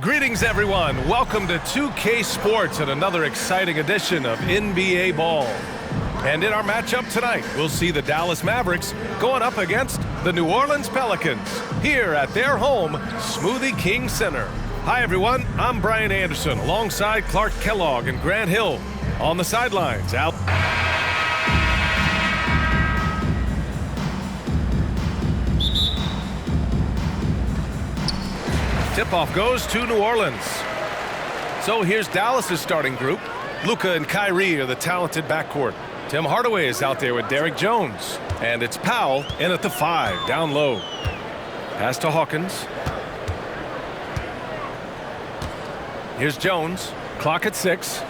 Greetings, everyone. Welcome to 2K Sports and another exciting edition of NBA Ball. And in our matchup tonight, we'll see the Dallas Mavericks going up against the New Orleans Pelicans here at their home, Smoothie King Center. Hi, everyone. I'm Brian Anderson alongside Clark Kellogg and Grant Hill on the sidelines. Out. Tip-off goes to New Orleans. So here's Dallas's starting group. Luka and Kyrie are the talented backcourt. Tim Hardaway is out there with Derrick Jones. And it's Powell in at the 5, down low. Pass to Hawkins. Here's Jones. Clock at 6.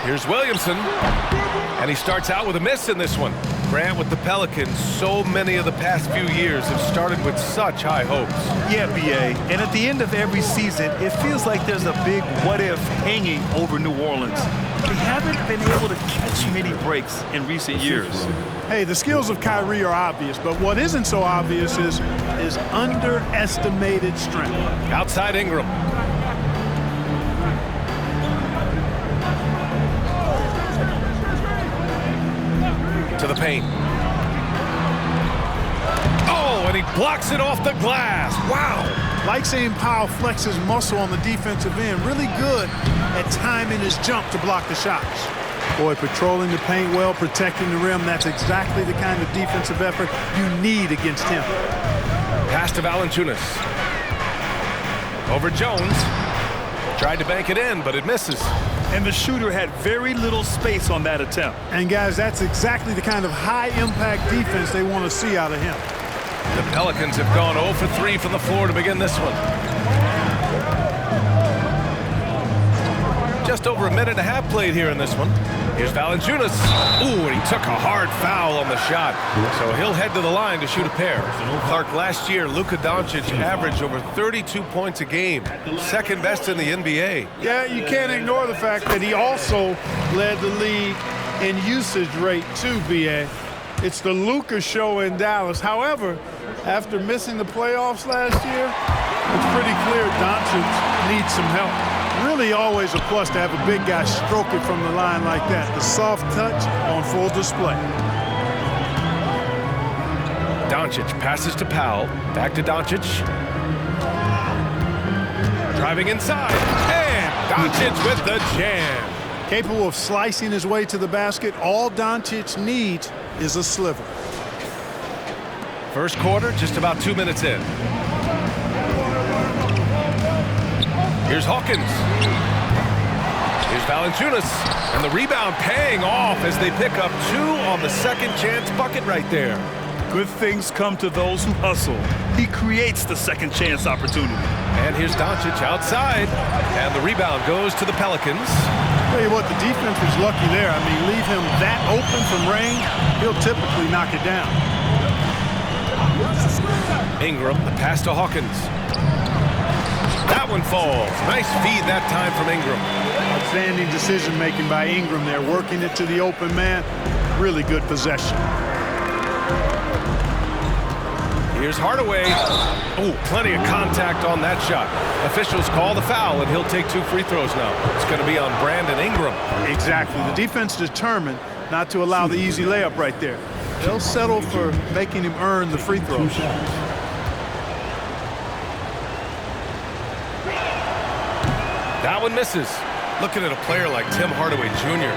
Here's Williamson. And he starts out with a miss in this one. Grant, with the Pelicans, so many of the past few years have started with such high hopes. Yeah, B.A. And at the end of every season, it feels like there's a big what-if hanging over New Orleans. They haven't been able to catch many breaks in recent years. Hey, the skills of Kyrie are obvious, but what isn't so obvious is underestimated strength. Outside Ingram. To the paint. Oh, and he blocks it off the glass. Wow. Like seeing Powell flex his muscle on the defensive end. Really good at timing his jump to block the shots. Boy, patrolling the paint well, protecting the rim. That's exactly the kind of defensive effort you need against him. Pass to Valanciunas. Over Jones. Tried to bank it in, but it misses. And the shooter had very little space on that attempt. And guys, that's exactly the kind of high-impact defense they want to see out of him. The Pelicans have gone 0 for 3 from the floor to begin this one. Just over a minute and a half played here in this one. Here's Valanciunas. Ooh, and he took a hard foul on the shot. So he'll head to the line to shoot a pair. Clark, last year, Luka Doncic averaged over 32 points a game. Second best in the NBA. Yeah, you can't ignore the fact that he also led the league in usage rate too, B.A. It's the Luka show in Dallas. However, after missing the playoffs last year, it's pretty clear Doncic needs some help. Really always a plus to have a big guy stroke it from the line like that. The soft touch on full display. Doncic passes to Powell. Back to Doncic. Driving inside. And Doncic with the jam. Capable of slicing his way to the basket. All Doncic needs is a sliver. First quarter, just about 2 minutes in. Here's Hawkins. Here's Valanciunas. And the rebound paying off as they pick up 2 on the second chance bucket right there. Good things come to those who hustle. He creates the second chance opportunity. And here's Doncic outside. And the rebound goes to the Pelicans. Tell you what, the defense was lucky there. I mean, leave him that open from range, he'll typically knock it down. Ingram, the pass to Hawkins. That one falls. Nice feed that time from Ingram. Outstanding decision-making by Ingram there, working it to the open man. Really good possession. Here's Hardaway. Oh, plenty of contact on that shot. Officials call the foul, and he'll take 2 free throws now. It's going to be on Brandon Ingram. Exactly. The defense determined not to allow the easy layup right there. They'll settle for making him earn the free throws. That one misses. Looking at a player like Tim Hardaway Jr.,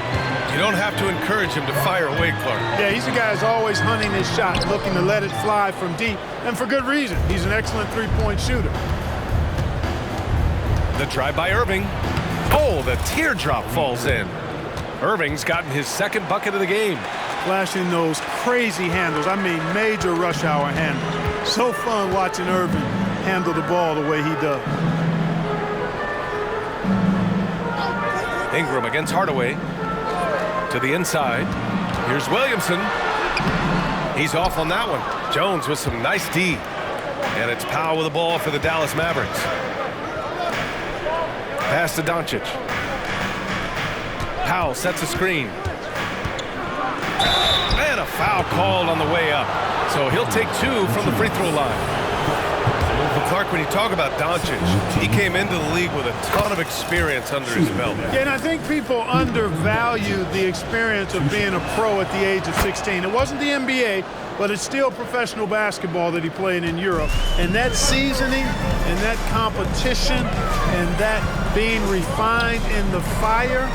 you don't have to encourage him to fire away, Clark. Yeah, he's a guy who's always hunting his shot, looking to let it fly from deep, and for good reason. He's an excellent three-point shooter. The drive by Irving. Oh, the teardrop falls in. Irving's gotten his second bucket of the game. Flashing those crazy handles. I mean, major rush hour handles. So fun watching Irving handle the ball the way he does. Ingram against Hardaway. To the inside. Here's Williamson. He's off on that one. Jones with some nice D. And it's Powell with the ball for the Dallas Mavericks. Pass to Doncic. Powell sets a screen. And a foul called on the way up. So he'll take 2 from the free throw line. Well, Clark, when you talk about Doncic, he came into the league with a ton of experience under his belt. Yeah, and I think people undervalue the experience of being a pro at the age of 16. It wasn't the NBA, but it's still professional basketball that he played in Europe. And that seasoning and that competition and that being refined in the fire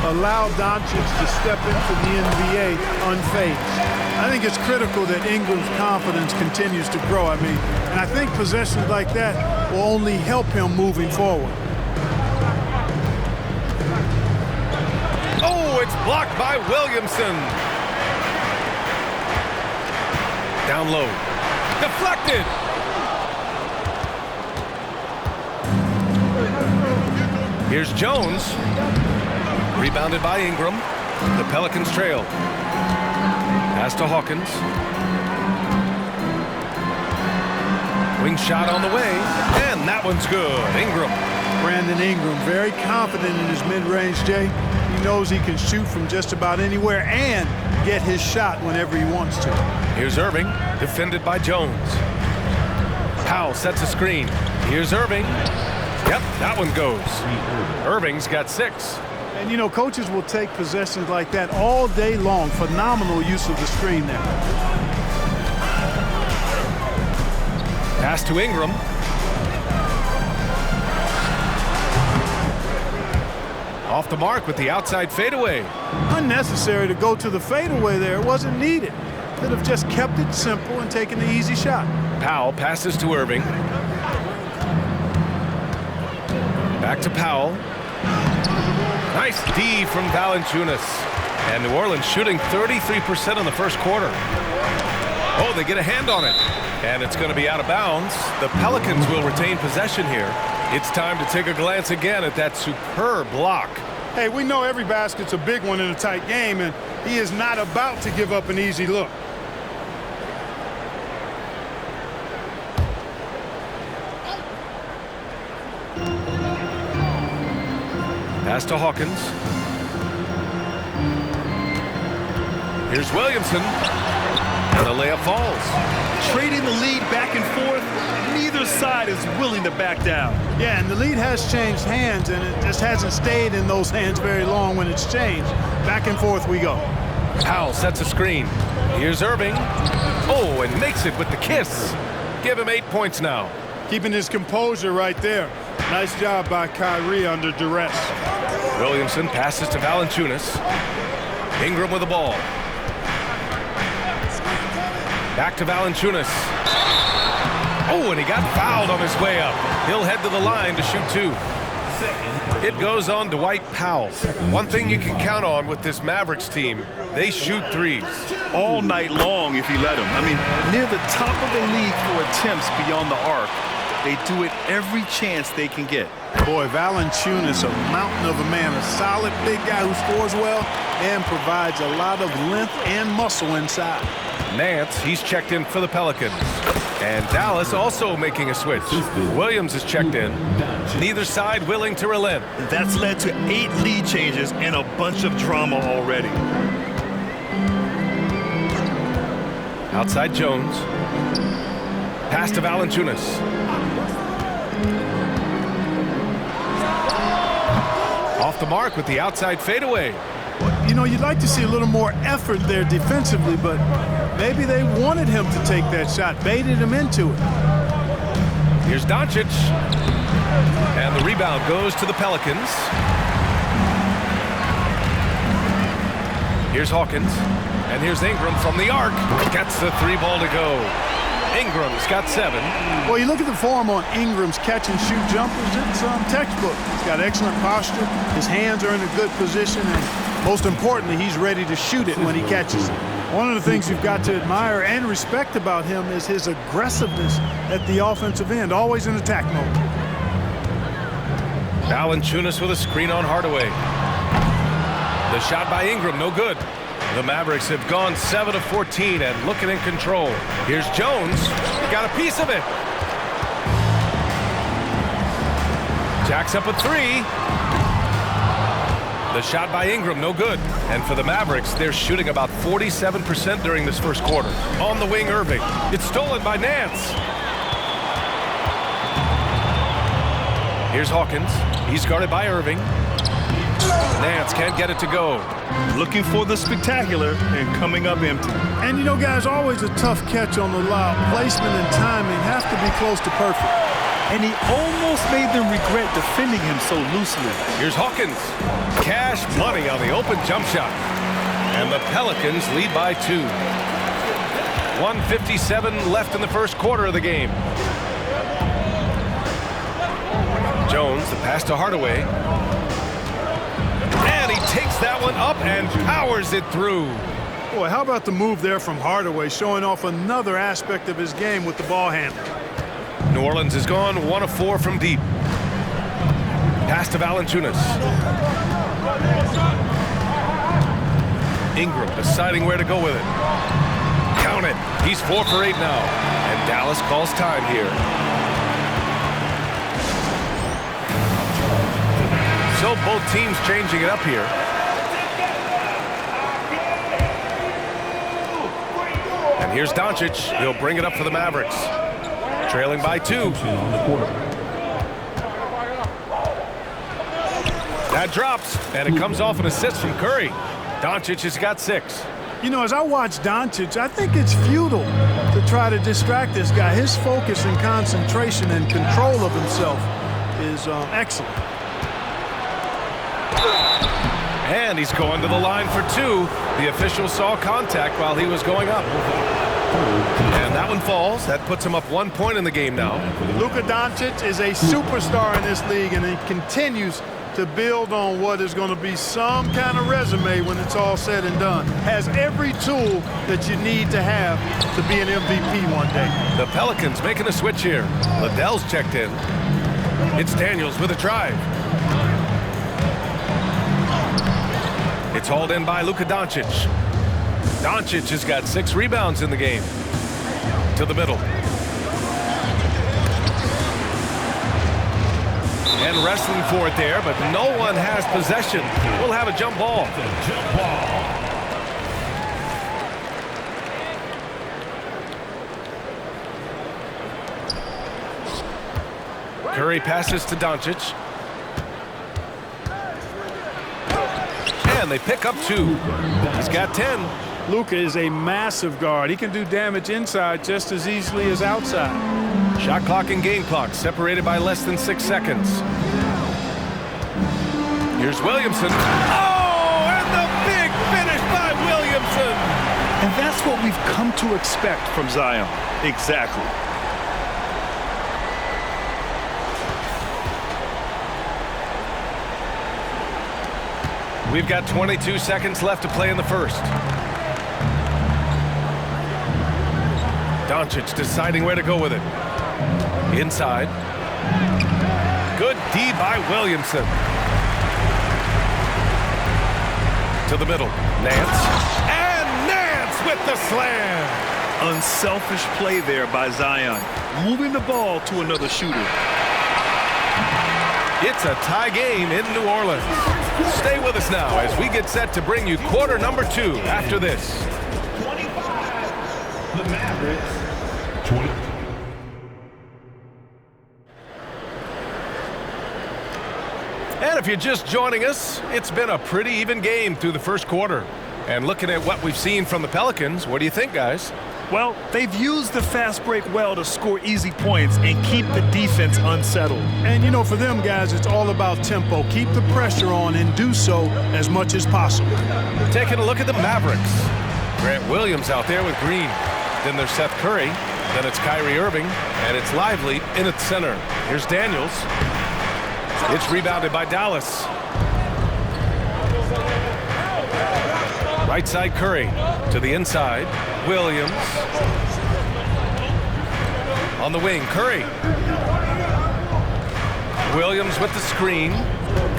allowed Doncic to step into the NBA unfazed. I think it's critical that Ingram's confidence continues to grow. I mean, and I think possessions like that will only help him moving forward. Oh, it's blocked by Williamson. Down low. Deflected. Here's Jones. Rebounded by Ingram. The Pelicans trail. Pass to Hawkins. Wing shot on the way, and that one's good. Ingram. Brandon Ingram, very confident in his mid-range, Jay. He knows he can shoot from just about anywhere and get his shot whenever he wants to. Here's Irving, defended by Jones. Powell sets a screen. Here's Irving. Yep, that one goes. Irving's got 6. And, you know, coaches will take possessions like that all day long. Phenomenal use of the screen there. Pass to Ingram. Off the mark with the outside fadeaway. Unnecessary to go to the fadeaway there. It wasn't needed. Could have just kept it simple and taken the easy shot. Powell passes to Irving. Back to Powell. Nice D from Valanciunas. And New Orleans shooting 33% in the first quarter. Oh, they get a hand on it. And it's going to be out of bounds. The Pelicans will retain possession here. It's time to take a glance again at that superb block. Hey, we know every basket's a big one in a tight game, and he is not about to give up an easy look. Pass to Hawkins. Here's Williamson. And the layup falls. Trading the lead back and forth, neither side is willing to back down. Yeah, and the lead has changed hands, and it just hasn't stayed in those hands very long when it's changed. Back and forth we go. Powell sets a screen. Here's Irving. Oh, and makes it with the kiss. Give him 8 points now. Keeping his composure right there. Nice job by Kyrie under duress. Williamson passes to Valanciunas. Ingram with the ball. Back to Valanciunas. Oh, and he got fouled on his way up. He'll head to the line to shoot 2. It goes on Dwight Powell. One thing you can count on with this Mavericks team, they shoot threes. All night long if you let them. I mean, near the top of the league for attempts beyond the arc. They do it every chance they can get. Boy, Valanciunas, a mountain of a man, a solid big guy who scores well and provides a lot of length and muscle inside. Nance, he's checked in for the Pelicans. And Dallas also making a switch. Williams is checked in. Neither side willing to relent. That's led to 8 lead changes and a bunch of drama already. Outside Jones. Pass to Valanciunas. Off the mark with the outside fadeaway. You know, you'd like to see a little more effort there defensively, but maybe they wanted him to take that shot, baited him into it. Here's Doncic. And the rebound goes to the Pelicans. Here's Hawkins. And here's Ingram from the arc. Gets the 3 ball to go. Ingram's got 7. Well, you look at the form on Ingram's catch-and-shoot jumpers, it's textbook. He's got excellent posture. His hands are in a good position, and most importantly, he's ready to shoot it when he catches it. One of the things you've got to admire and respect about him is his aggressiveness at the offensive end, always in attack mode. Valanciunas with a screen on Hardaway. The shot by Ingram, no good. The Mavericks have gone 7 of 14 and looking in control. Here's Jones. Got a piece of it. Jacks up a 3. The shot by Ingram, no good. And for the Mavericks, they're shooting about 47% during this first quarter. On the wing, Irving. It's stolen by Nance. Here's Hawkins. He's guarded by Irving. Nance can't get it to go. Looking for the spectacular and coming up empty. And you know, guys, always a tough catch on the lob. Placement and timing have to be close to perfect. And he almost made them regret defending him so loosely. Here's Hawkins. Cash money on the open jump shot. And the Pelicans lead by 2. 1:57 left in the first quarter of the game. Jones, the pass to Hardaway. And he takes that one up and powers it through. Boy, how about the move there from Hardaway, showing off another aspect of his game with the ball handling. New Orleans has gone 1 of 4 from deep. Pass to Valanciunas. Ingram deciding where to go with it. Count it. He's 4 for 8 now. And Dallas calls time here. So both teams changing it up here. And here's Doncic. He'll bring it up for the Mavericks. Trailing by 2. That drops, and it comes off an assist from Curry. Doncic has got 6. You know, as I watch Doncic, I think it's futile to try to distract this guy. His focus and concentration and control of himself is excellent. And he's going to the line for 2. The official saw contact while he was going up. And that one falls. That puts him up 1 point in the game now. Luka Doncic is a superstar in this league, and he continues to build on what is going to be some kind of resume when it's all said and done. Has every tool that you need to have to be an MVP one day. The Pelicans making a switch here. Liddell's checked in. It's Daniels with a drive. It's hauled in by Luka Doncic. Doncic has got 6 rebounds in the game. To the middle. And wrestling for it there, but no one has possession. We'll have a jump ball. Curry passes to Doncic. And they pick up 2. He's got 10. Luka is a massive guard. He can do damage inside just as easily as outside. Shot clock and game clock separated by less than 6 seconds. Here's Williamson. Oh, and the big finish by Williamson. And that's what we've come to expect from Zion. Exactly. We've got 22 seconds left to play in the first. Doncic deciding where to go with it. Inside. Good D by Williamson. To the middle. Nance. And Nance with the slam. Unselfish play there by Zion. Moving the ball to another shooter. It's a tie game in New Orleans. Stay with us now as we get set to bring you quarter number 2 after this. The Mavericks, 20. And if you're just joining us, it's been a pretty even game through the first quarter. And looking at what we've seen from the Pelicans, what do you think, guys? Well, they've used the fast break well to score easy points and keep the defense unsettled. And, you know, for them guys, it's all about tempo. Keep the pressure on and do so as much as possible. Taking a look at the Mavericks. Grant Williams out there with Green. Then there's Seth Curry. Then it's Kyrie Irving. And it's Lively in its center. Here's Daniels. It's rebounded by Dallas. Right side Curry to the inside. Williams. On the wing, Curry. Williams with the screen.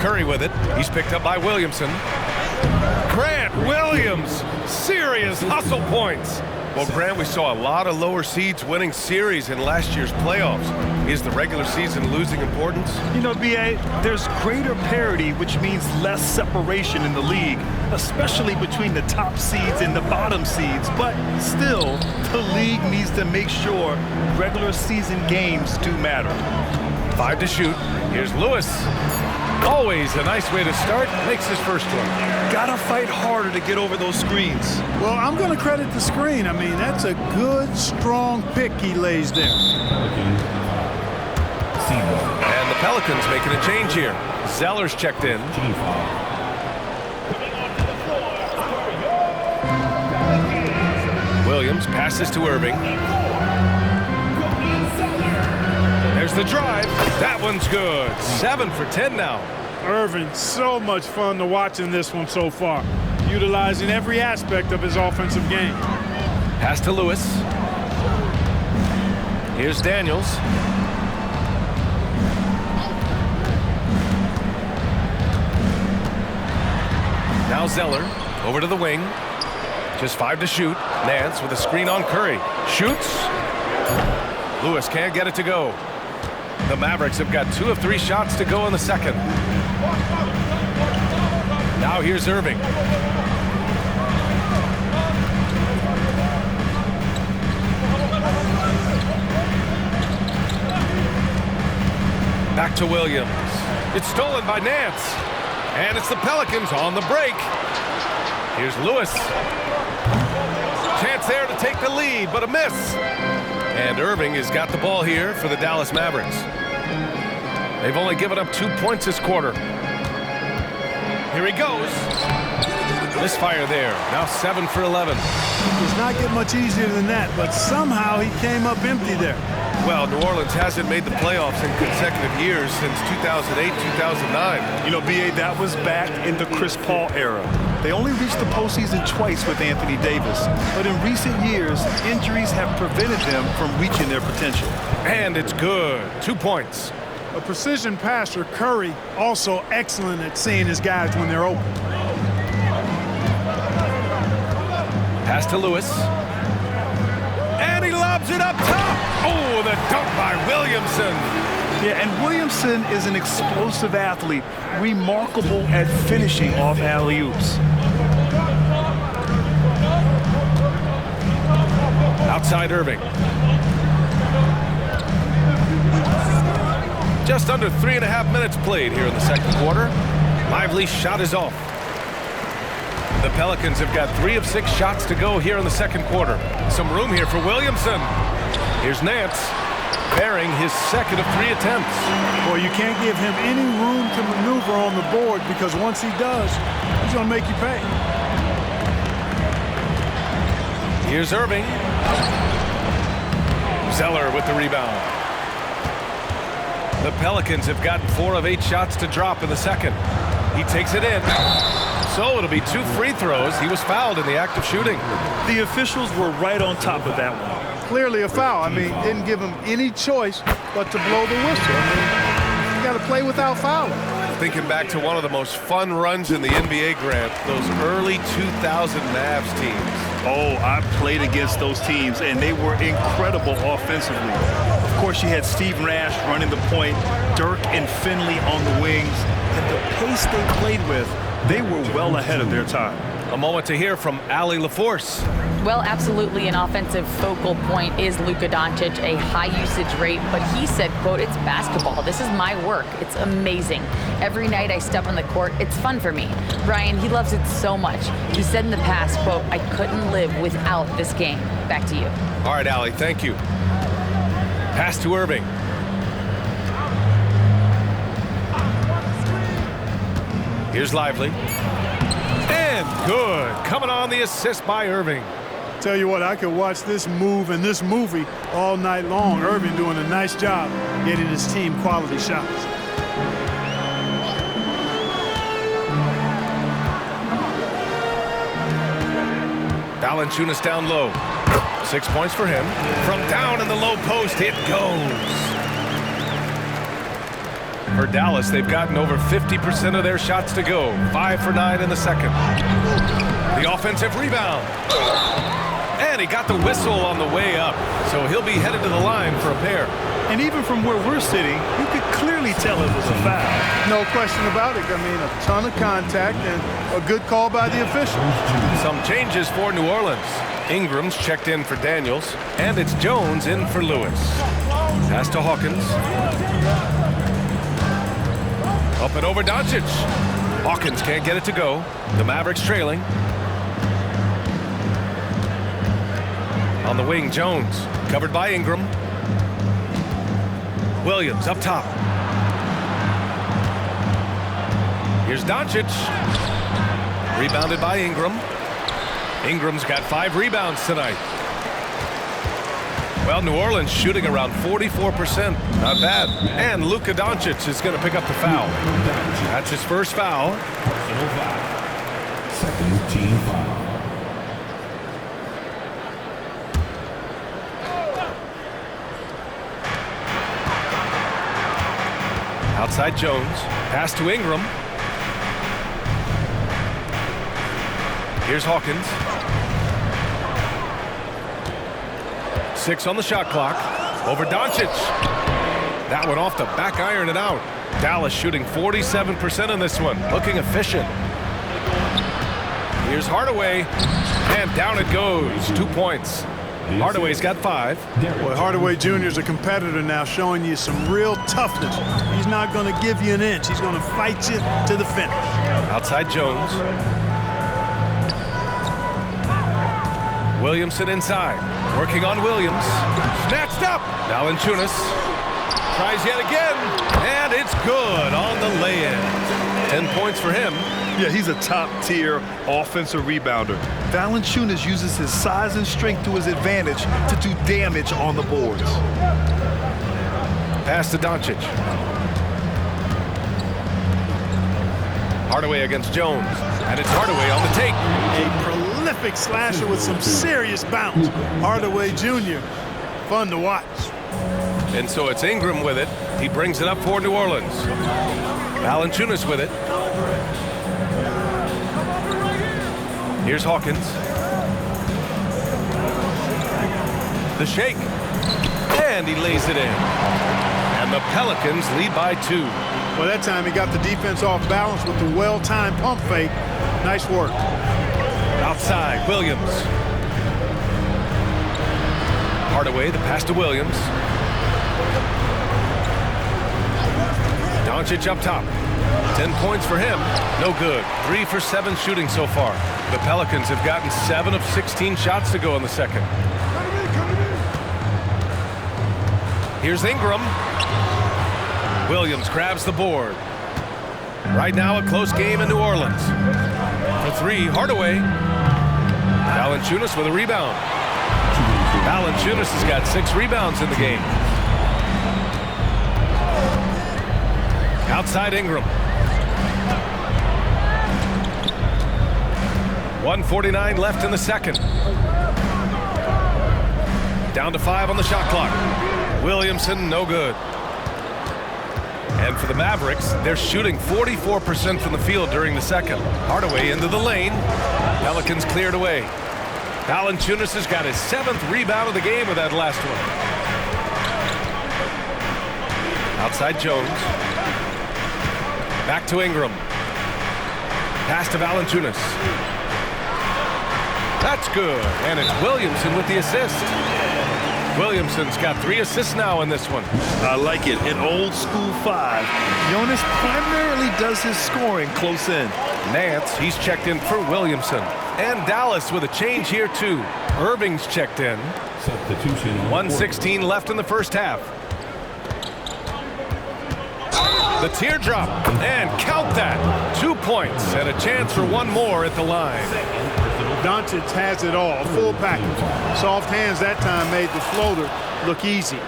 Curry with it. He's picked up by Williamson. Grant Williams. Serious hustle points. Well, Grant, we saw a lot of lower seeds winning series in last year's playoffs. Is the regular season losing importance? You know, B.A., there's greater parity, which means less separation in the league, especially between the top seeds and the bottom seeds. But still, the league needs to make sure regular season games do matter. 5 to shoot. Here's Lewis. Always a nice way to start. Makes his first one. Gotta fight harder to get over those screens. Well, I'm going to credit the screen. I mean, that's a good, strong pick he lays there. And the Pelicans making a change here. Zeller's checked in. Williams passes to Irving. There's the drive. That one's good. 7 for 10 now. Irving, so much fun to watch in this one so far, utilizing every aspect of his offensive game. Pass to Lewis. Here's Daniels. Now Zeller over to the wing. Just 5 to shoot. Nance with a screen on Curry. Shoots. Lewis can't get it to go. The Mavericks have got 2 of 3 shots to go in the second. Now here's Irving. Back to Williams. It's stolen by Nance. And it's the Pelicans on the break. Here's Lewis. Chance there to take the lead, but a miss. And Irving has got the ball here for the Dallas Mavericks. They've only given up 2 points this quarter. Here he goes. Misfire there. Now 7 for 11. Does not get much easier than that, but somehow he came up empty there. Well, New Orleans hasn't made the playoffs in consecutive years since 2008, 2009. You know, B.A., that was back in the Chris Paul era. They only reached the postseason twice with Anthony Davis. But in recent years, injuries have prevented them from reaching their potential. And it's good. 2 points. A precision passer, Curry, also excellent at seeing his guys when they're open. Pass to Lewis. And he lobs it up top. Oh, the dunk by Williamson. Yeah, and Williamson is an explosive athlete, remarkable at finishing off alley-oops. Outside Irving. Just under 3.5 minutes played here in the second quarter. Lively's shot is off. The Pelicans have got 3 of 6 shots to go here in the second quarter. Some room here for Williamson. Here's Nance, bearing his second of 3 attempts. Boy, you can't give him any room to maneuver on the board because once he does, he's going to make you pay. Here's Irving. Zeller with the rebound. The Pelicans have gotten 4 of 8 shots to drop in the second. He takes it in. So it'll be 2 free throws. He was fouled in the act of shooting. The officials were right on top of that one. Clearly a foul. I mean, didn't give him any choice but to blow the whistle. I mean, you got to play without fouling. Thinking back to one of the most fun runs in the NBA, Grant, those early 2000 Mavs teams. Oh, I played against those teams, and they were incredible offensively. Of course, you had Steve Nash running the point, Dirk and Finley on the wings, and the pace they played with, they were well ahead of their time. A moment to hear from Allie LaForce. Well, absolutely an offensive focal point is Luka Doncic, a high usage rate, but he said, quote, "It's basketball. This is my work. It's amazing. Every night I step on the court, it's fun for me." Ryan, he loves it so much. He said in the past, quote, "I couldn't live without this game." Back to you. All right, Allie, thank you. Pass to Irving. Here's Lively. And good. Coming on the assist by Irving. Tell you what, I could watch this move and this movie all night long. Irving doing a nice job getting his team quality shots. Valanciunas down low. 6 points for him. From down in the low post, it goes. For Dallas, they've gotten over 50% of their shots to go. 5 for 9 in the second. The offensive rebound. And he got the whistle on the way up. So he'll be headed to the line for a pair. And even from where we're sitting, you could clearly tell it was a foul. No question about it. I mean, a ton of contact and a good call by the officials. Some changes for New Orleans. Ingram's checked in for Daniels, and it's Jones in for Lewis. Pass to Hawkins. Up and over Doncic. Hawkins can't get it to go. The Mavericks trailing. On the wing, Jones. Covered by Ingram. Williams up top. Here's Doncic. Rebounded by Ingram. Ingram's got 5 rebounds tonight. Well, New Orleans shooting around 44%. Not bad. And Luka Doncic is going to pick up the foul. That's his first foul. Second team foul. Outside Jones. Pass to Ingram. Here's Hawkins. 6 on the shot clock. Over Doncic. That one off the back iron and out. Dallas shooting 47% in this one. Looking efficient. Here's Hardaway. And down it goes. 2 points. Hardaway's got 5. Boy, Hardaway Jr. is a competitor now, showing you some real toughness. He's not going to give you an inch. He's going to fight you to the finish. Outside Jones. Williamson inside. Working on Williams. Snatched up. Valanciunas tries yet again. And it's good on the lay-in. 10 points for him. Yeah, he's a top-tier offensive rebounder. Valanciunas uses his size and strength to his advantage to do damage on the boards. Pass to Doncic. Hardaway against Jones. And it's Hardaway on the take. A prolific slasher with some serious bounce. Hardaway Jr. Fun to watch. And so it's Ingram with it. He brings it up for New Orleans. Valanciunas with it. Here's Hawkins. The shake. And he lays it in. And the Pelicans lead by 2. Well, that time he got the defense off balance with the well-timed pump fake. Nice work. Outside, Williams. Hardaway, the pass to Williams. Doncic up top. 10 points for him. No good. 3 for 7 shooting so far. The Pelicans have gotten 7 of 16 shots to go in the second. Here's Ingram. Williams grabs the board. Right now, a close game in New Orleans. For 3, Hardaway. Valanciunas with a rebound. Valanciunas has got 6 rebounds in the game. Outside Ingram. 1:49 left in the second. Down to 5 on the shot clock. Williamson, no good. And for the Mavericks, they're shooting 44% from the field during the second. Hardaway into the lane. Pelicans cleared away. Valanciunas has got his 7th rebound of the game with that last one. Outside Jones. Back to Ingram. Pass to Valanciunas. That's good. And it's Williamson with the assist. Williamson's got 3 assists now in this one. I like it. In old school 5, Jonas primarily does his scoring close in. Nance, he's checked in for Williamson. And Dallas with a change here too. Irving's checked in. Substitution. 1:16 left in the first half. The teardrop. And count that. 2 points and a chance for 1 more at the line. Doncic has it all, full package. Soft hands that time made the floater look easy.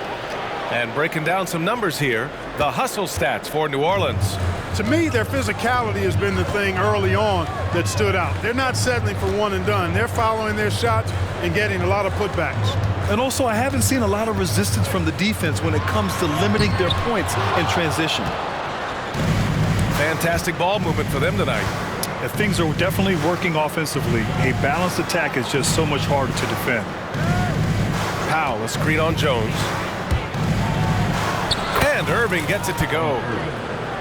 And breaking down some numbers here, the hustle stats for New Orleans. To me, their physicality has been the thing early on that stood out. They're not settling for one and done. They're following their shots and getting a lot of putbacks. And also, I haven't seen a lot of resistance from the defense when it comes to limiting their points in transition. Fantastic ball movement for them tonight. If things are definitely working offensively, a balanced attack is just so much harder to defend. Powell, a screen on Jones. And Irving gets it to go.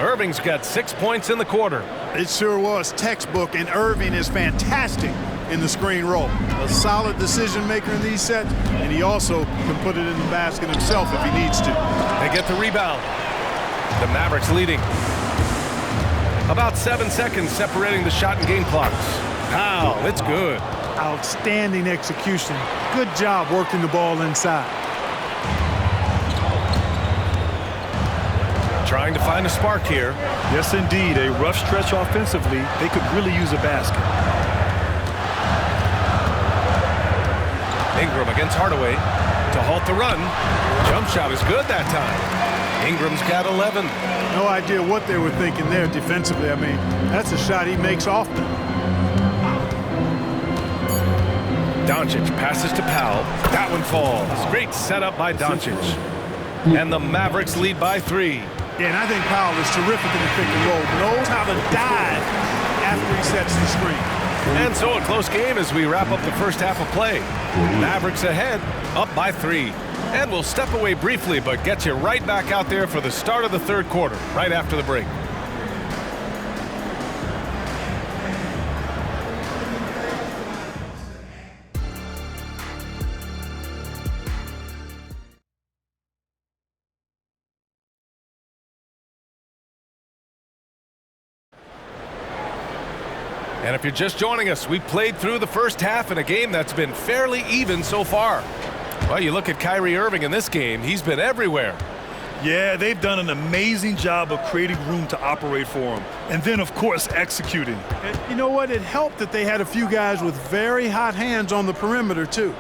Irving's got 6 points in the quarter. It sure was textbook, and Irving is fantastic in the screen roll. A solid decision maker in these sets, and he also can put it in the basket himself if he needs to. They get the rebound. The Mavericks leading. About 7 seconds separating the shot and game clocks. Powell, it's good. Outstanding execution. Good job working the ball inside. Trying to find a spark here. Yes, indeed. A rough stretch offensively. They could really use a basket. Ingram against Hardaway to halt the run. Jump shot is good that time. Ingram's got 11. No idea what they were thinking there defensively. I mean, that's a shot he makes often. Doncic passes to Powell. That one falls. Great setup by Doncic. And the Mavericks lead by 3. Yeah, and I think Powell is terrific in the pick and roll. Knows how to dive after he sets the screen. And so a close game as we wrap up the first half of play. Mavericks ahead, up by 3. And we'll step away briefly, but get you right back out there for the start of the third quarter, right after the break. And if you're just joining us, we played through the first half in a game that's been fairly even so far. Well, you look at Kyrie Irving in this game, he's been everywhere. Yeah, they've done an amazing job of creating room to operate for him. And then, of course, executing. And you know what? It helped that they had a few guys with very hot hands on the perimeter, too.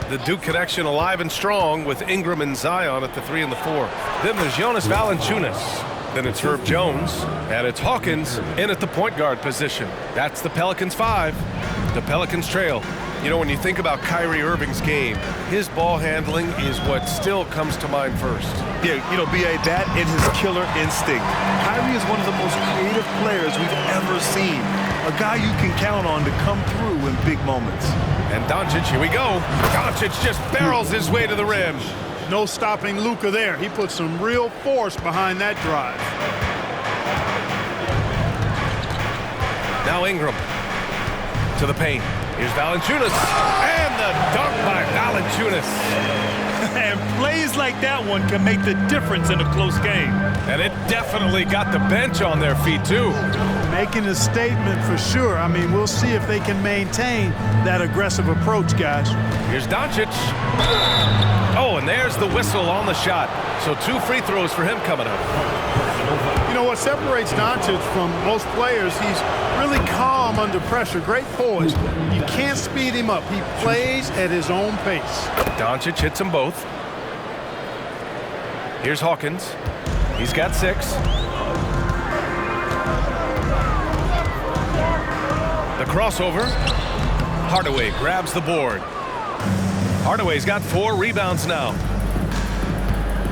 The Duke connection alive and strong with Ingram and Zion at the 3 and the 4. Then there's Jonas Valanciunas. Then it's Herb Jones, and it's Hawkins in at the point guard position. That's the Pelicans 5. The Pelicans trail. You know, when you think about Kyrie Irving's game, his ball handling is what still comes to mind first. Yeah, you know, B.A., that and his killer instinct. Kyrie is one of the most creative players we've ever seen. A guy you can count on to come through in big moments. And Doncic, here we go. Doncic just barrels his way to the rim. No stopping Luka there. He put some real force behind that drive. Now Ingram to the paint. Here's Valanciunas. And the dunk by Valanciunas. And plays like that one can make the difference in a close game. And it definitely got the bench on their feet, too. Making a statement for sure. I mean, we'll see if they can maintain that aggressive approach, guys. Here's Doncic. Oh, and there's the whistle on the shot. So 2 free throws for him coming up. You know what separates Doncic from most players, he's really calm under pressure. Great poise. You can't speed him up. He plays at his own pace. Doncic hits them both. Here's Hawkins. He's got 6. The crossover. Hardaway grabs the board. Hardaway's got 4 rebounds now.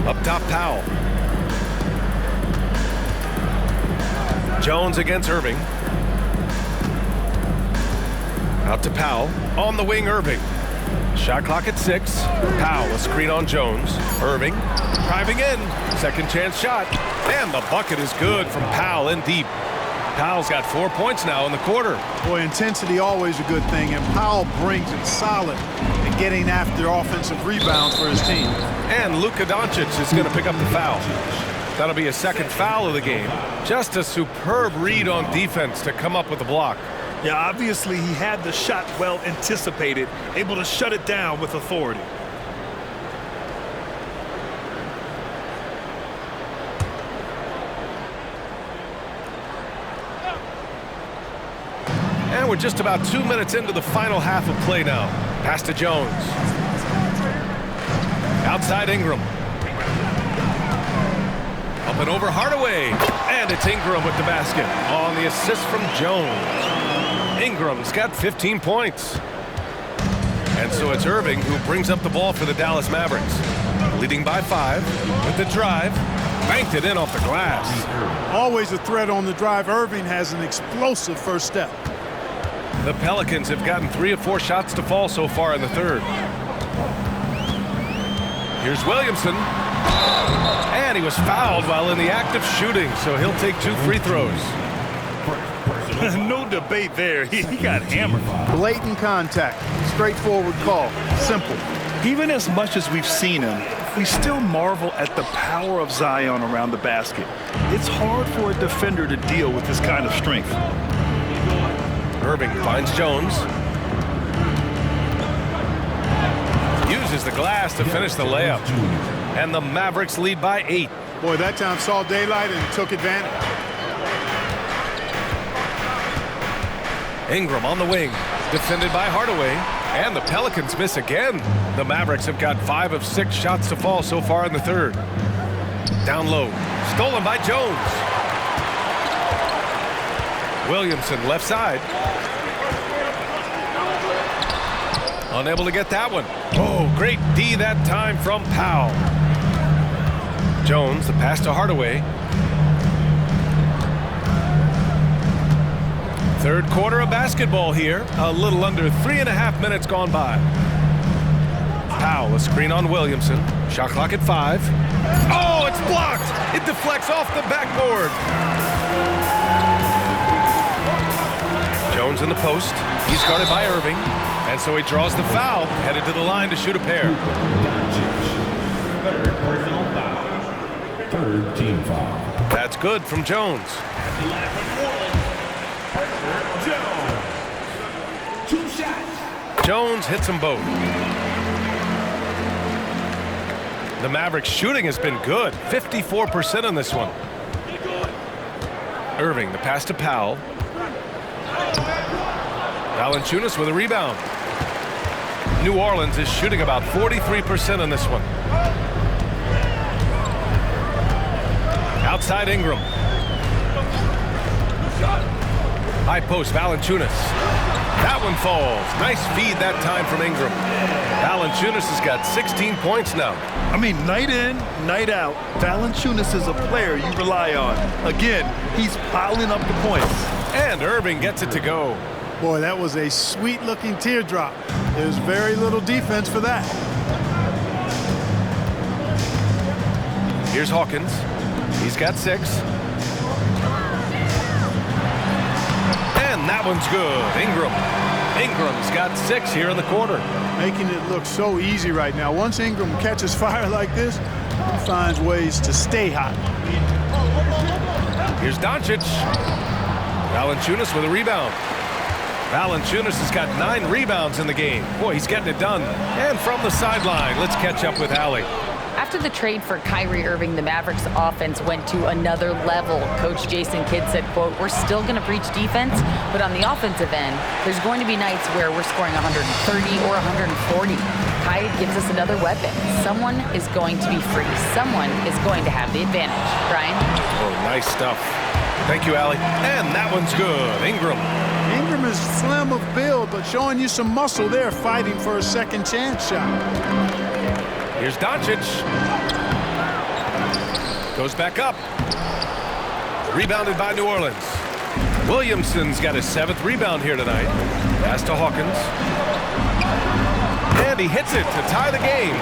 Up top, Powell. Jones against Irving. Out to Powell. On the wing, Irving. Shot clock at 6. Powell, a screen on Jones. Irving driving in. Second chance shot. And the bucket is good from Powell in deep. Powell's got 4 points now in the quarter. Boy, intensity always a good thing, and Powell brings it solid in getting after offensive rebounds for his team. And Luka Doncic is going to pick up the foul. That'll be a second foul of the game. Just a superb read on defense to come up with a block. Yeah, obviously he had the shot well anticipated, able to shut it down with authority. And we're just about 2 minutes into the final half of play now. Pass to Jones. Outside Ingram. Up and over Hardaway. And it's Ingram with the basket on the assist from Jones. Ingram's got 15 points. And so it's Irving who brings up the ball for the Dallas Mavericks. Leading by 5 with the drive. Banked it in off the glass. Always a threat on the drive. Irving has an explosive first step. The Pelicans have gotten 3 of 4 shots to fall so far in the third. Here's Williamson. And he was fouled while in the act of shooting, so he'll take 2 free throws. No debate there. He got hammered. Blatant contact. Straightforward call. Simple. Even as much as we've seen him, we still marvel at the power of Zion around the basket. It's hard for a defender to deal with this kind of strength. Irving finds Jones. Uses the glass to finish the layup. And the Mavericks lead by 8. Boy, that time saw daylight and took advantage. Ingram on the wing, defended by Hardaway, and the Pelicans miss again. The Mavericks have got 5 of 6 shots to fall so far in the third. Down low, stolen by Jones. Williamson left side. Unable to get that one. Oh, great D that time from Powell. Jones, the pass to Hardaway. Third quarter of basketball here. A little under 3.5 minutes gone by. Powell, a screen on Williamson. Shot clock at 5. Oh, it's blocked. It deflects off the backboard. Jones in the post. He's guarded by Irving. And so he draws the foul, headed to the line to shoot a pair. Third team foul. That's good from Jones. Jones hits them both. The Mavericks shooting has been good. 54% on this one. Irving, the pass to Powell. Valanciunas with a rebound. New Orleans is shooting about 43% on this one. Outside Ingram. High post, Valanciunas. That one falls. Nice feed that time from Ingram. Valanciunas has got 16 points now. I mean, night in, night out, Valanciunas is a player you rely on. Again, he's piling up the points. And Irving gets it to go. Boy, that was a sweet-looking teardrop. There's very little defense for that. Here's Hawkins. He's got 6. And that one's good. Ingram's got 6 here in the quarter. Making it look so easy right now. Once Ingram catches fire like this, he finds ways to stay hot. Here's Doncic. Valanciunas with a rebound. Valanciunas has got 9 rebounds in the game. Boy, he's getting it done. And from the sideline, let's catch up with Allie. After the trade for Kyrie Irving, the Mavericks offense went to another level. Coach Jason Kidd said, quote, "We're still going to preach defense, but on the offensive end, there's going to be nights where we're scoring 130 or 140. Kyrie gives us another weapon. Someone is going to be free. Someone is going to have the advantage." Brian? Oh, nice stuff. Thank you, Allie. And that one's good. Ingram is slim of build, but showing you some muscle there, fighting for a second chance shot. Here's Doncic. Goes back up. Rebounded by New Orleans. Williamson's got his 7th rebound here tonight. Pass to Hawkins. And he hits it to tie the game.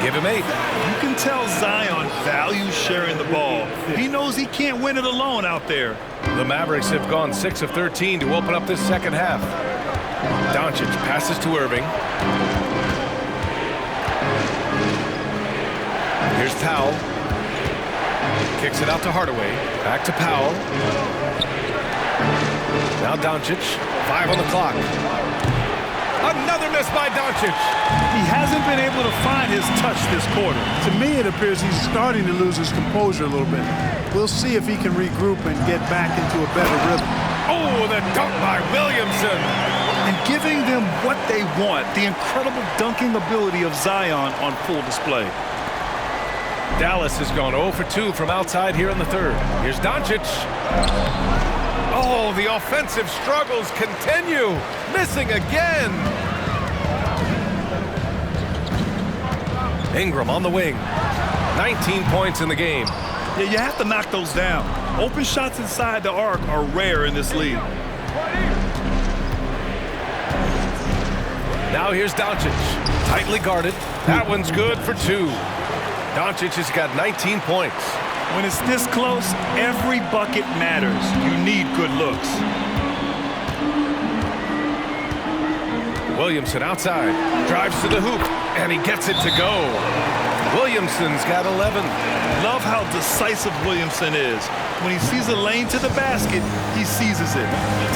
Give him 8. You can tell Zion values sharing the ball. He knows he can't win it alone out there. The Mavericks have gone 6 of 13 to open up this second half. Doncic passes to Irving. Here's Powell. Kicks it out to Hardaway. Back to Powell. Now Doncic. 5 on the clock. Another miss by Doncic. He hasn't been able to find his touch this quarter. To me, it appears he's starting to lose his composure a little bit. We'll see if he can regroup and get back into a better rhythm. Oh, the dunk by Williamson. And giving them what they want, the incredible dunking ability of Zion on full display. Dallas has gone 0 for 2 from outside here in the third. Here's Doncic. Oh, the offensive struggles continue. Missing again. Ingram on the wing. 19 points in the game. Yeah, you have to knock those down. Open shots inside the arc are rare in this league. Now here's Doncic. Tightly guarded. That one's good for 2. Doncic has got 19 points. When it's this close, every bucket matters. You need good looks. Williamson outside. Drives to the hoop. And he gets it to go. Williamson's got 11. Love how decisive Williamson is. When he sees a lane to the basket, he seizes it.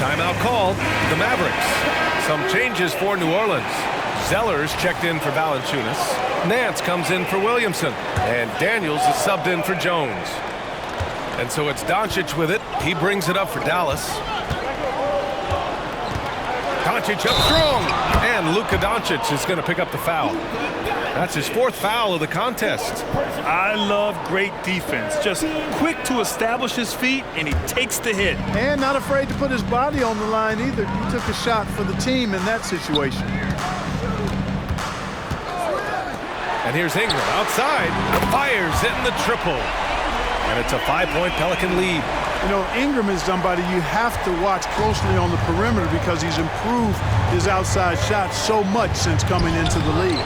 Timeout called, the Mavericks. Some changes for New Orleans. Zellers checked in for Valanciunas. Nance comes in for Williamson. And Daniels is subbed in for Jones. And so it's Doncic with it. He brings it up for Dallas. Doncic up strong. And Luka Doncic is going to pick up the foul. That's his 4th foul of the contest. I love great defense. Just quick to establish his feet, and he takes the hit. And not afraid to put his body on the line either. He took a shot for the team in that situation. And here's Ingram outside. Fires in the triple. And it's a 5-point Pelican lead. You know, Ingram is somebody you have to watch closely on the perimeter because he's improved his outside shot so much since coming into the league.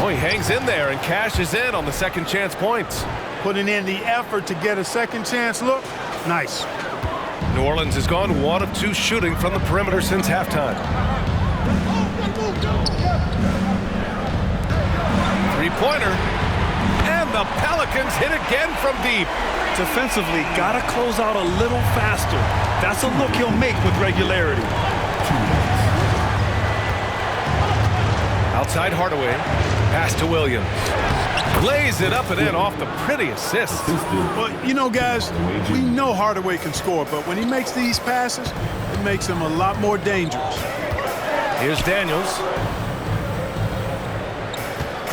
Oh, he hangs in there and cashes in on the second chance points. Putting in the effort to get a second chance look. Nice. New Orleans has gone 1 of 2 shooting from the perimeter since halftime. 3-pointer. And the Pelicans hit again from deep. Defensively, gotta close out a little faster. That's a look he'll make with regularity. Outside Hardaway, pass to Williams. Lays it up and in off the pretty assist. Well, you know, guys, we know Hardaway can score, but when he makes these passes, it makes him a lot more dangerous. Here's Daniels.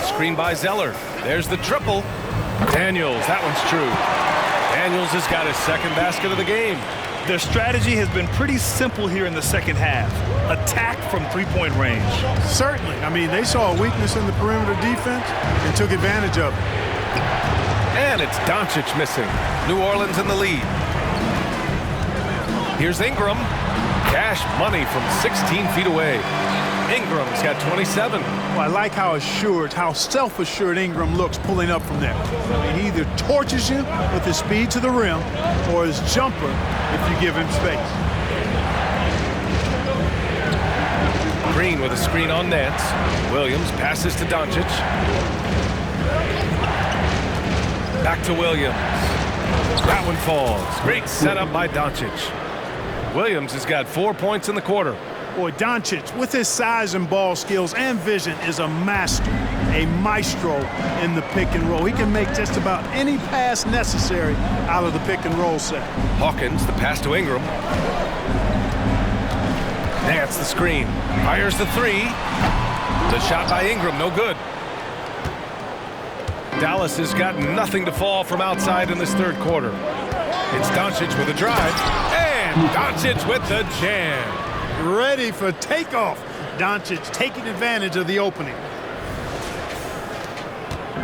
Screen by Zeller. There's the triple. Daniels, that one's true. Daniels has got his 2nd basket of the game. Their strategy has been pretty simple here in the second half. Attack from 3-point range. Certainly. I mean, they saw a weakness in the perimeter defense and took advantage of it. And it's Doncic missing. New Orleans in the lead. Here's Ingram. Cash money from 16 feet away. Ingram's got 27. Well, I like how assured, how self-assured Ingram looks pulling up from there. I mean, he either torches you with his speed to the rim or his jumper if you give him space. Green with a screen on Nance. Williams passes to Doncic. Back to Williams. That one falls. Great setup by Doncic. Williams has got 4 points in the quarter. Boy, Doncic, with his size and ball skills and vision, is a master, a maestro in the pick and roll. He can make just about any pass necessary out of the pick and roll set. Hawkins, the pass to Ingram. Nance, the screen. Fires the 3. The shot by Ingram, no good. Dallas has got nothing to fall from outside in this 3rd quarter. It's Doncic with a drive. And Doncic with the jam. Ready for takeoff. Doncic taking advantage of the opening.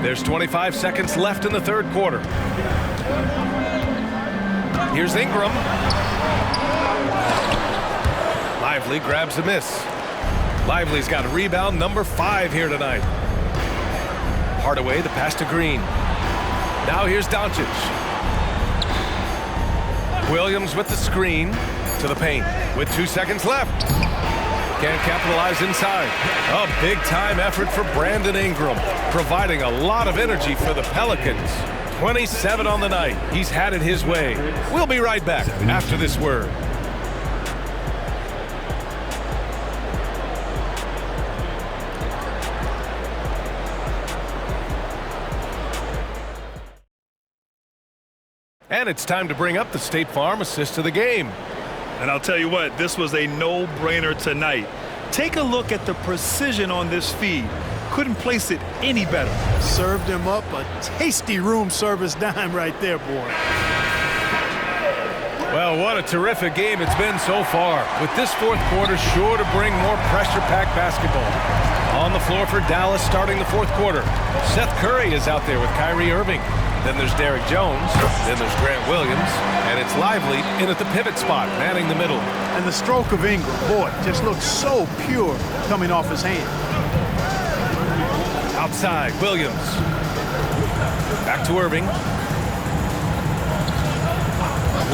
There's 25 seconds left in the 3rd quarter. Here's Ingram. Lively grabs a miss. Lively's got a rebound number 5 here tonight. Hardaway, the pass to Green. Now here's Doncic. Williams with the screen to the paint with 2 seconds left. Can't capitalize inside. A big-time effort for Brandon Ingram, providing a lot of energy for the Pelicans. 27 on the night. He's had it his way. We'll be right back after this word. And it's time to bring up the State Farm assist of the game. And I'll tell you what, this was a no-brainer tonight. Take a look at the precision on this feed. Couldn't place it any better. Served him up a tasty room service dime right there, boy. Well, what a terrific game it's been so far, with this 4th quarter sure to bring more pressure-packed basketball. On the floor for Dallas starting the 4th quarter. Seth Curry is out there with Kyrie Irving. Then there's Derrick Jones. Then there's Grant Williams. And it's Lively in at the pivot spot, manning the middle. And the stroke of Ingram, boy, just looks so pure coming off his hand. Outside, Williams. Back to Irving.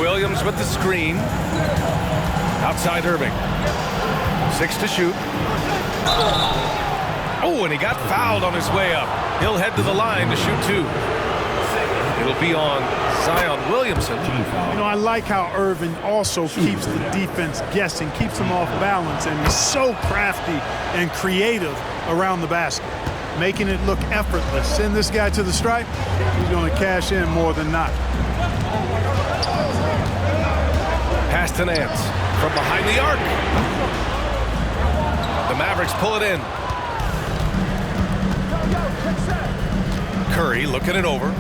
Williams with the screen. Outside Irving. 6 to shoot. Oh, and he got fouled on his way up. He'll head to the line to shoot 2. It'll be on Zion Williamson. You know, I like how Irvin also keeps the defense guessing, keeps them off balance, and he's so crafty and creative around the basket, making it look effortless. Send this guy to the stripe, he's going to cash in more than not. Pass to Nance from behind the arc. The Mavericks pull it in. Curry looking it over.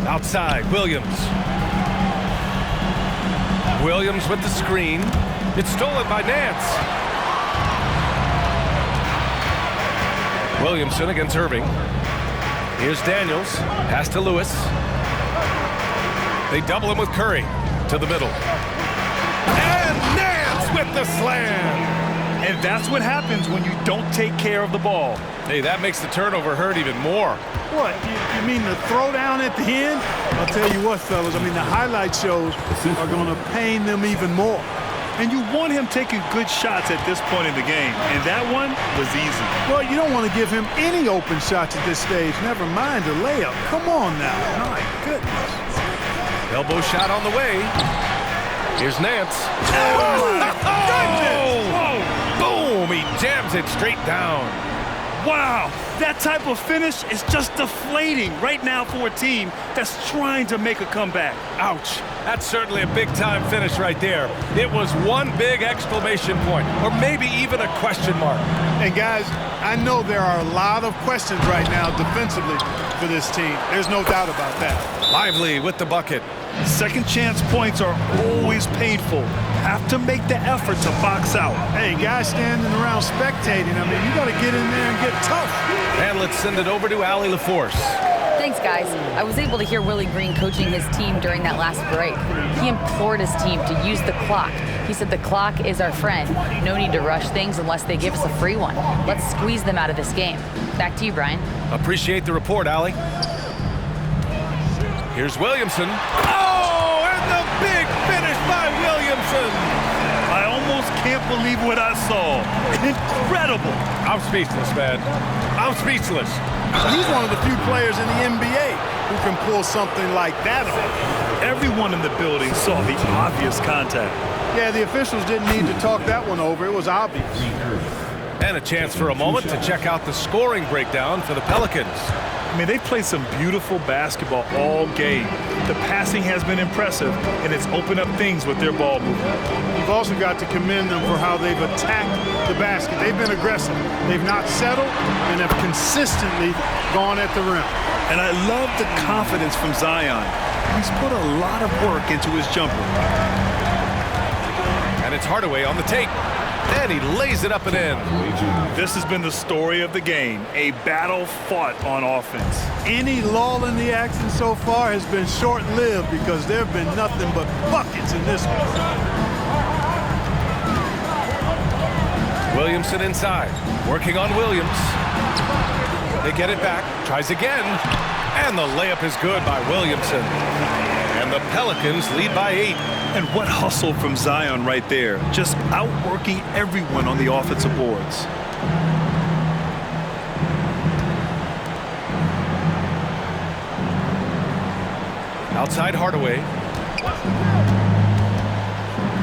Outside, Williams. Williams with the screen. It's stolen by Nance. Williamson against Irving. Here's Daniels. Pass to Lewis. They double him with Curry to the middle. And Nance with the slam. And that's what happens when you don't take care of the ball. Hey, that makes the turnover hurt even more. What, you mean the throwdown at the end? I'll tell you what, fellas, I mean, the highlight shows are going to pain them even more. And you want him taking good shots at this point in the game, and that one was easy. Well, you don't want to give him any open shots at this stage, never mind a layup. Come on now, my goodness. Elbow shot on the way. Here's Nance. Oh, my goodness! Boom! He jams it straight down. Wow, that type of finish is just deflating right now for a team that's trying to make a comeback. Ouch. That's certainly a big-time finish right there. It was one big exclamation point, or maybe even a question mark. And guys, I know there are a lot of questions right now defensively for this team. There's no doubt about that. Lively with the bucket. Second chance points are always painful. Have to make the effort to box out. Hey, guys standing around spectating, I mean, you got to get in there and get tough. And let's send it over to Allie LaForce. Thanks, guys. I was able to hear Willie Green coaching his team during that last break. He implored his team to use the clock. He said the clock is our friend. No need to rush things unless they give us a free one. Let's squeeze them out of this game. Back to you, Brian. Appreciate the report, Allie. Here's Williamson. Oh, and the big finish by Williamson. I almost can't believe what I saw. Incredible. I'm speechless, man. I'm speechless. He's one of the few players in the NBA who can pull something like that off. Everyone in the building saw the obvious contact. Yeah, the officials didn't need to talk that one over. It was obvious. And a chance for a moment to check out the scoring breakdown for the Pelicans. I mean, they played some beautiful basketball all game. The passing has been impressive, and it's opened up things with their ball movement. You've also got to commend them for how they've attacked the basket. They've been aggressive. They've not settled and have consistently gone at the rim. And I love the confidence from Zion. He's put a lot of work into his jumper. And it's Hardaway on the take. And he lays it up and in. This has been the story of the game, a battle fought on offense. Any lull in the action so far has been short-lived because there have been nothing but buckets in this one. Williamson inside, working on Williams. They get it back, tries again, and the layup is good by Williamson. And the Pelicans lead by 8. And what hustle from Zion right there, just outworking everyone on the offensive boards. Outside Hardaway.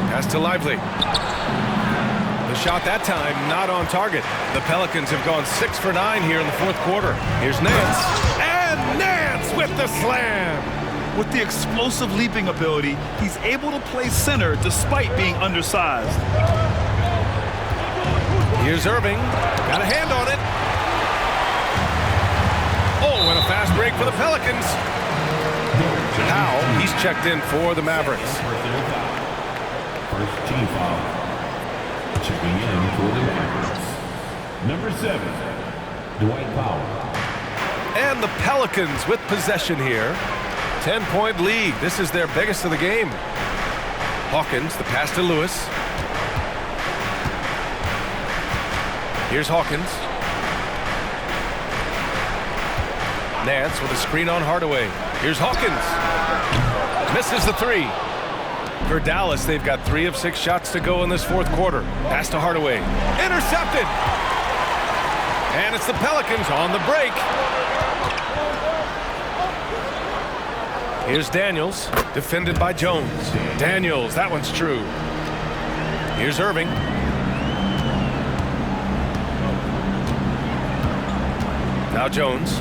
Pass to Lively. The shot that time not on target. The Pelicans have gone 6 for 9 here in the fourth quarter. Here's Nance. And Nance with the slam. With the explosive leaping ability, he's able to play center despite being undersized. Here's Irving. Got a hand on it. Oh, and a fast break for the Pelicans. Powell, he's checked in for the Mavericks. First team foul. Checking in for the Mavericks. Number 7, Dwight Powell. And the Pelicans with possession here. 10-point lead. This is their biggest of the game. Hawkins, the pass to Lewis. Here's Hawkins. Nance with a screen on Hardaway. Here's Hawkins. Misses the 3. For Dallas, they've got 3 of 6 shots to go in this fourth quarter. Pass to Hardaway. Intercepted. And it's the Pelicans on the break. Here's Daniels, defended by Jones. Daniels, that one's true. Here's Irving. Now Jones.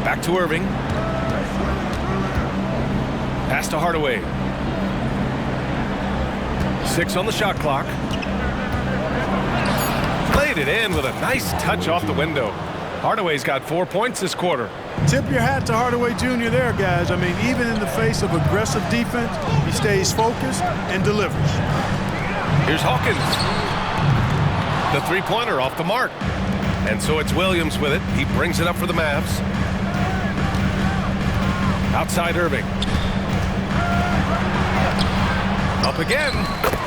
Back to Irving. Pass to Hardaway. 6 on the shot clock. Played it in with a nice touch off the window. Hardaway's got 4 points this quarter. Tip your hat to Hardaway Jr. there, guys. I mean, even in the face of aggressive defense, he stays focused and delivers. Here's Hawkins. The three-pointer off the mark. And so it's Williams with it. He brings it up for the Mavs. Outside Irving. Up again.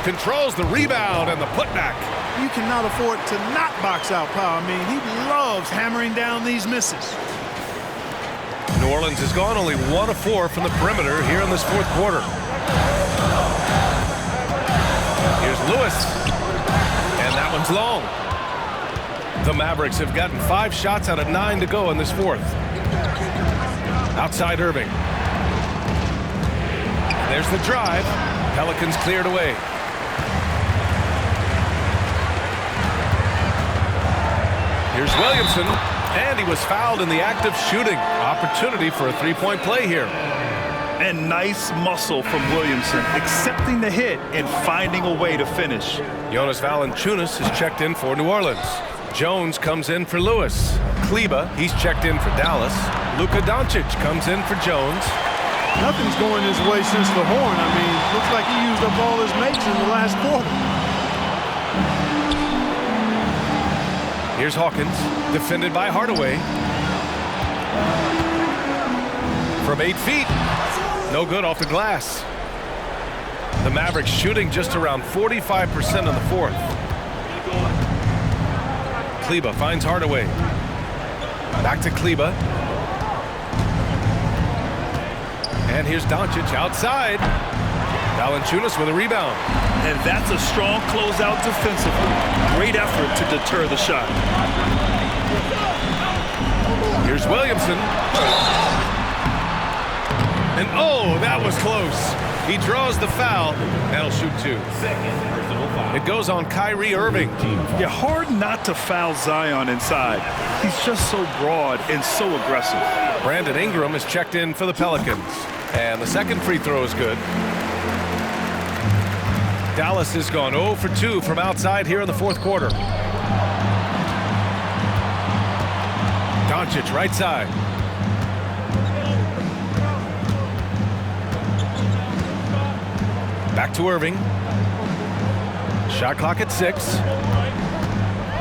Controls the rebound and the putback. You cannot afford to not box out Powell. I mean, he loves hammering down these misses. New Orleans has gone only 1 of 4 from the perimeter here in this fourth quarter. Here's Lewis. And that one's long. The Mavericks have gotten 5 shots out of 9 to go in this fourth. Outside Irving. There's the drive. Pelicans cleared away. Here's Williamson, and he was fouled in the act of shooting. Opportunity for a three-point play here. And nice muscle from Williamson, accepting the hit and finding a way to finish. Jonas Valanciunas is checked in for New Orleans. Jones comes in for Lewis. Kleba, he's checked in for Dallas. Luka Doncic comes in for Jones. Nothing's going his way since the horn. I mean, looks like he used up all his mates in the last quarter. Here's Hawkins, defended by Hardaway. From 8 feet. No good off the glass. The Mavericks shooting just around 45% in the fourth. Kleba finds Hardaway. Back to Kleba. And here's Doncic outside. Valanciunas with a rebound. And that's a strong closeout defensively. Great effort to deter the shot. Here's Williamson. And oh, that was close. He draws the foul. That'll shoot 2. It goes on Kyrie Irving. Yeah, hard not to foul Zion inside. He's just so broad and so aggressive. Brandon Ingram is checked in for the Pelicans. And the second free throw is good. Dallas has gone 0 for 2 from outside here in the fourth quarter. Doncic right side. Back to Irving. Shot clock at 6.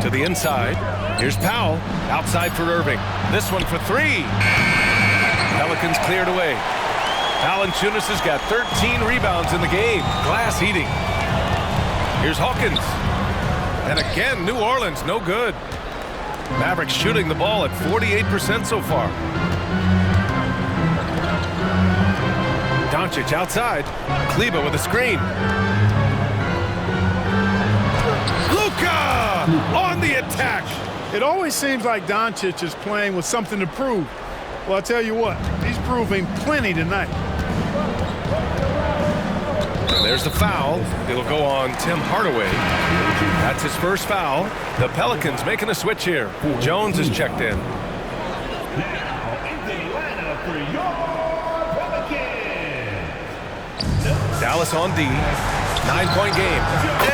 To the inside. Here's Powell. Outside for Irving. This one for 3. Pelicans cleared away. Valanciunas has got 13 rebounds in the game. Glass eating. Here's Hawkins. And again, New Orleans, no good. Mavericks shooting the ball at 48% so far. Doncic outside. Kleba with a screen. Luka on the attack. It always seems like Doncic is playing with something to prove. Well, I'll tell you what, he's proving plenty tonight. And there's the foul. It'll go on Tim Hardaway. That's his first foul. The Pelicans making a switch here. Jones is checked in. Dallas on D. 9-point game.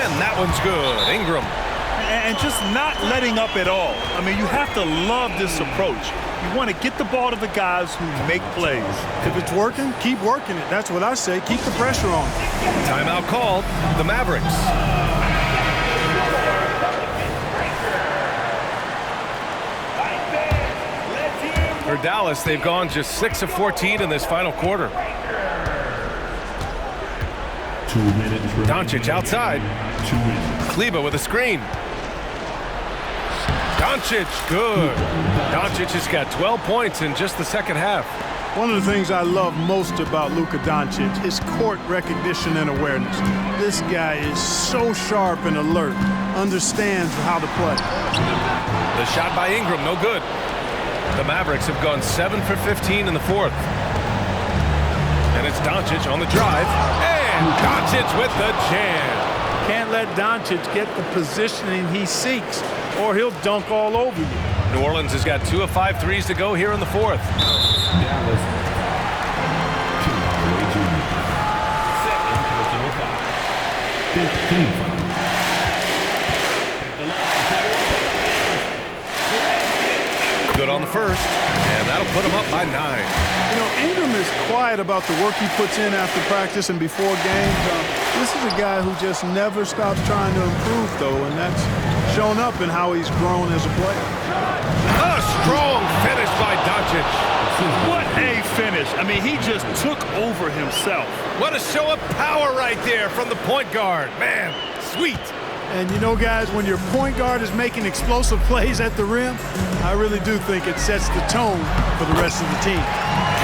And that one's good. Ingram. And just not letting up at all. I mean, you have to love this approach. You want to get the ball to the guys who make plays. If it's working, keep working it. That's what I say. Keep the pressure on. Timeout called. The Mavericks. For Dallas, they've gone just 6 of 14 in this final quarter. 2 minutes. Doncic outside. Kleba with a screen. Doncic, good. Doncic has got 12 points in just the second half. One of the things I love most about Luka Doncic is court recognition and awareness. This guy is so sharp and alert, understands how to play. The shot by Ingram, no good. The Mavericks have gone 7 for 15 in the fourth. And it's Doncic on the drive. And Doncic with the jam. Can't let Doncic get the positioning he seeks, or he'll dunk all over you. New Orleans has got 2 of 5 threes to go here in the fourth. Dallas. Tim Hardaway Jr. Second personal foul. 15 foul. Good on the first, and that'll put him up by 9. You know, Ingram is quiet about the work he puts in after practice and before games. This is a guy who just never stops trying to improve, though, and that's shown up in how he's grown as a player. A strong finish by Doncic. What a finish. I mean, he just took over himself. What a show of power right there from the point guard. Man, sweet. And you know, guys, when your point guard is making explosive plays at the rim, I really do think it sets the tone for the rest of the team.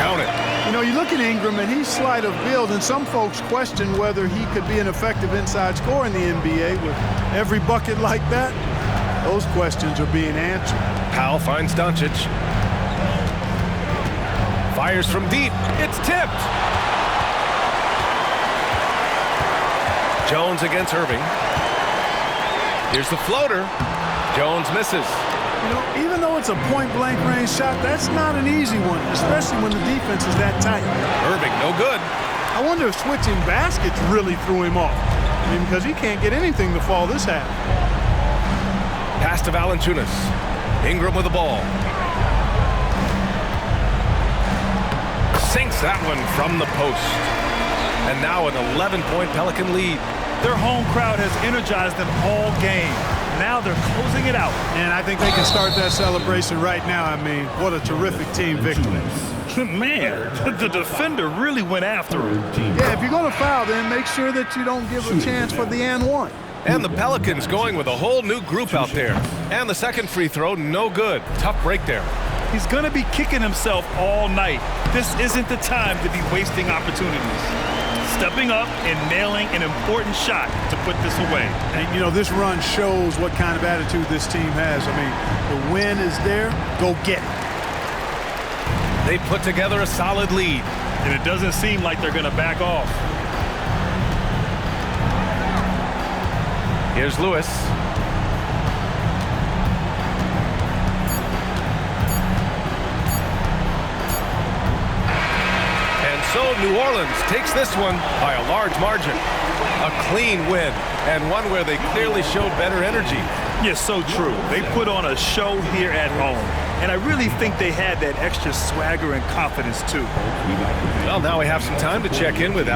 Count it. You know, you look at Ingram, and he's slight of build, and some folks question whether he could be an effective inside scorer in the NBA with every bucket like that. Those questions are being answered. Powell finds Doncic. Fires from deep. It's tipped. Jones against Irving. Here's the floater. Jones misses. You know, even though it's a point-blank range shot, that's not an easy one, especially when the defense is that tight. Irving, no good. I wonder if switching baskets really threw him off. I mean, because he can't get anything to fall this half. Pass to Valanciunas. Ingram with the ball. Sinks that one from the post. And now an 11-point Pelican lead. Their home crowd has energized them all game. Now they're closing it out. And I think they can start that celebration right now. I mean, what a terrific team victory. Man, the defender really went after him. Yeah, if you're going to foul, then make sure that you don't give a chance for the and one. And the Pelicans going with a whole new group out there. And the second free throw, no good. Tough break there. He's going to be kicking himself all night. This isn't the time to be wasting opportunities. Stepping up and nailing an important shot to put this away. And, you know, this run shows what kind of attitude this team has. I mean, the win is there. Go get it. They put together a solid lead. And it doesn't seem like they're going to back off. Here's Lewis. And so New Orleans takes this one by a large margin. A clean win, and one where they clearly showed better energy. Yes, so true. They put on a show here at home. And I really think they had that extra swagger and confidence, too. Well, now we have some time to check in with